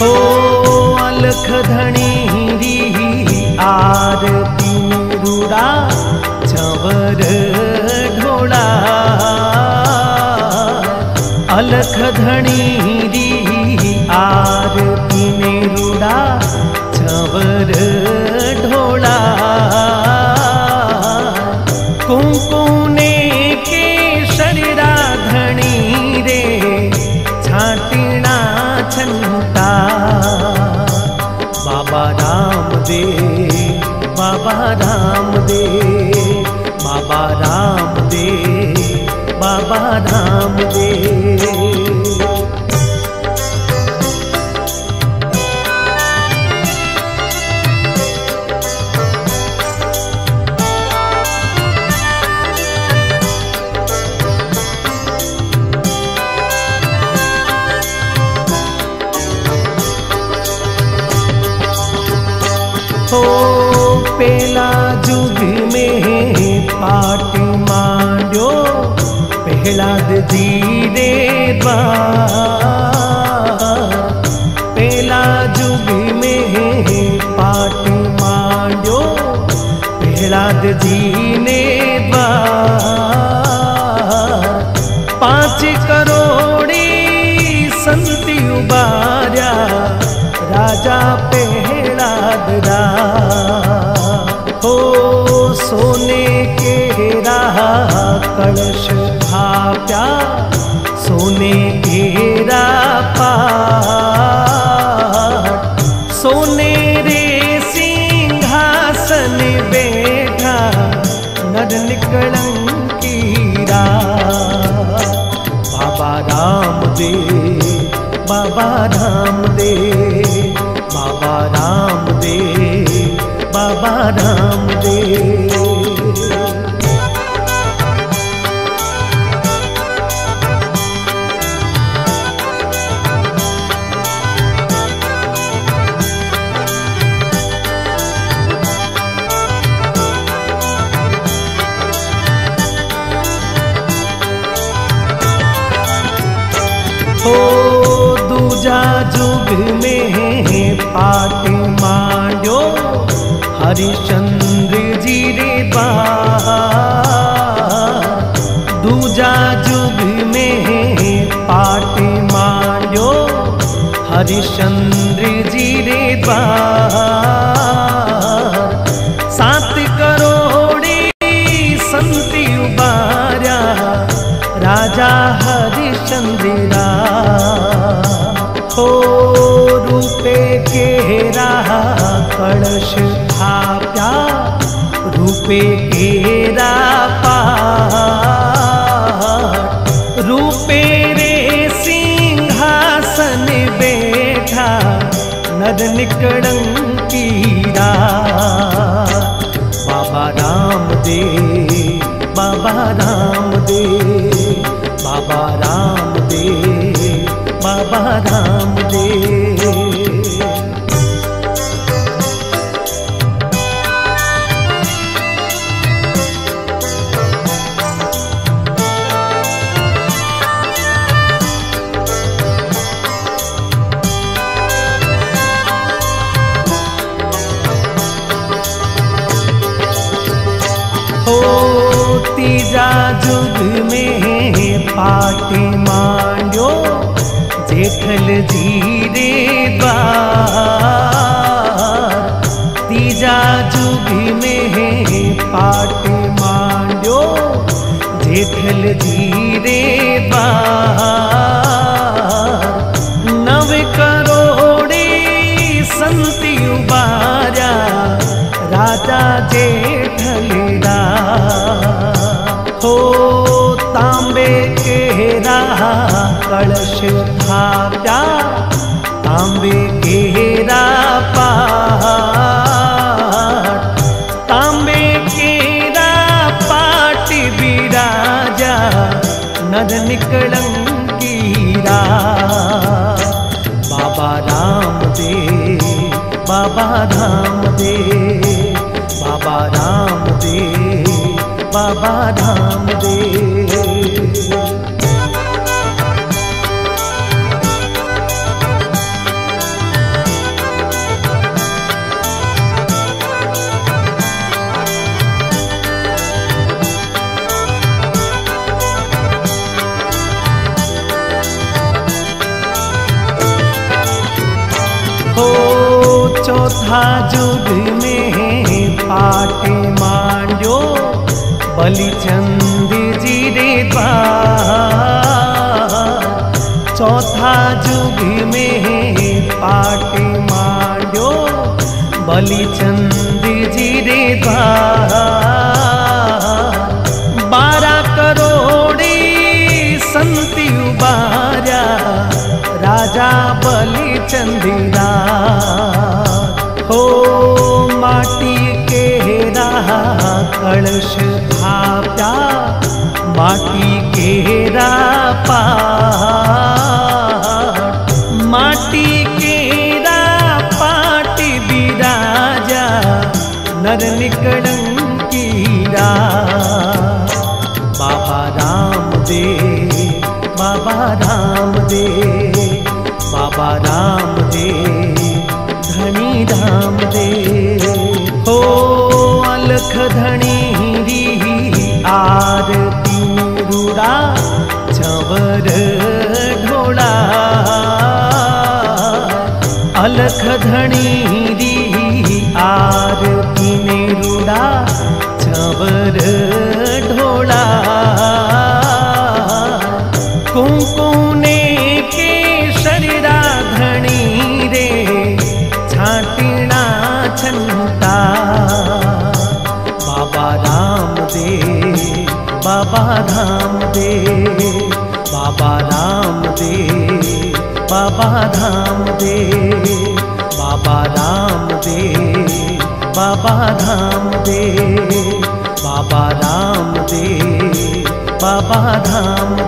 हो अलख धणी आरती रूड़ा चवर ढोला अलख धणी आरती रूड़ा चवर ढोला कुंकुने के शरीरा धणी रे छाटीना छंता बाबा रामदेव बाबा रामदेव बाबा रामदेव बाबा रामदेव। हो पेला जुग में पाट मांड्यो पहलाद जी रे द्वार पेला जुग में पाट मांड्यो पहलाद जी ने द्वार 5 करोड़ी संति उबार्या राजा पहलादरा हो सोने के रहा कलश भाप्या सोने के पाट सोने रे सिंहासन बैठा नर निकलंकीरा बाबा रामदेव बाबा रामदेव बाबा रामदेव बाबा रामदेव। हो दूजा जुग में पाट मांड्यो हरिश्चंद्र जी रे द्वार दूजा जुग में पाट मांड्यो हरिश्चंद्र जी रे द्वार 7 करोड़ी संति उबार्या राजा हरिश्चंद्रा हो रूपे के रहा कलश थाप्या रूपे के पाट रूपे रे सिंहासन बैठा नर निकलंकीरा बाबा रामदेव बाबा रामदेव बाबा रामदेव बाबा रामदेव। हो तीजा जुग में पाट मांड्यो जेठल जी रे द्वार तीजा जुग में पाट मांड्यो जेठल जी रे द्वार 9 करोड़ी संति उबार्या राजा जेठलरा हो तांबे के रहा कलश थाप्या तांबे के पाट तांबे के पाट बिराजा नर निकलंकीरा बाबा रामदेव बाबा रामदेव बाबा रामदेव बाबा रामदेव। चौथा युग में पाटे मांड्यो बलिचंद जी रे द्वार। चौथा युग में पाटे मांड्यो बलिचंद जी रे द्वार। 12 करोड़े संति उबार्या राजा बलिचंदीरा। हो माटी केरा कलश थाप्या माटी केरा पाट। माटी केरा पाट बिराजा नर निकलंकीरा। बाबा रामदेव बाबा रामदेव बाबा रामदेव धनी रामदेव। हो अलख धनी री आरती रूड़ा चवर ढोला। अलख धनी री आरती ने रूड़ा चवर ढोला। कुंकुने के शरीरा धनी रे छाटिना छंटा। बाबा रामदेव बाबा रामदेव बाबा रामदेव बाबा रामदेव बाबा रामदेव बाबा रामदेव बाबा रामदेव बाबा रामदेव।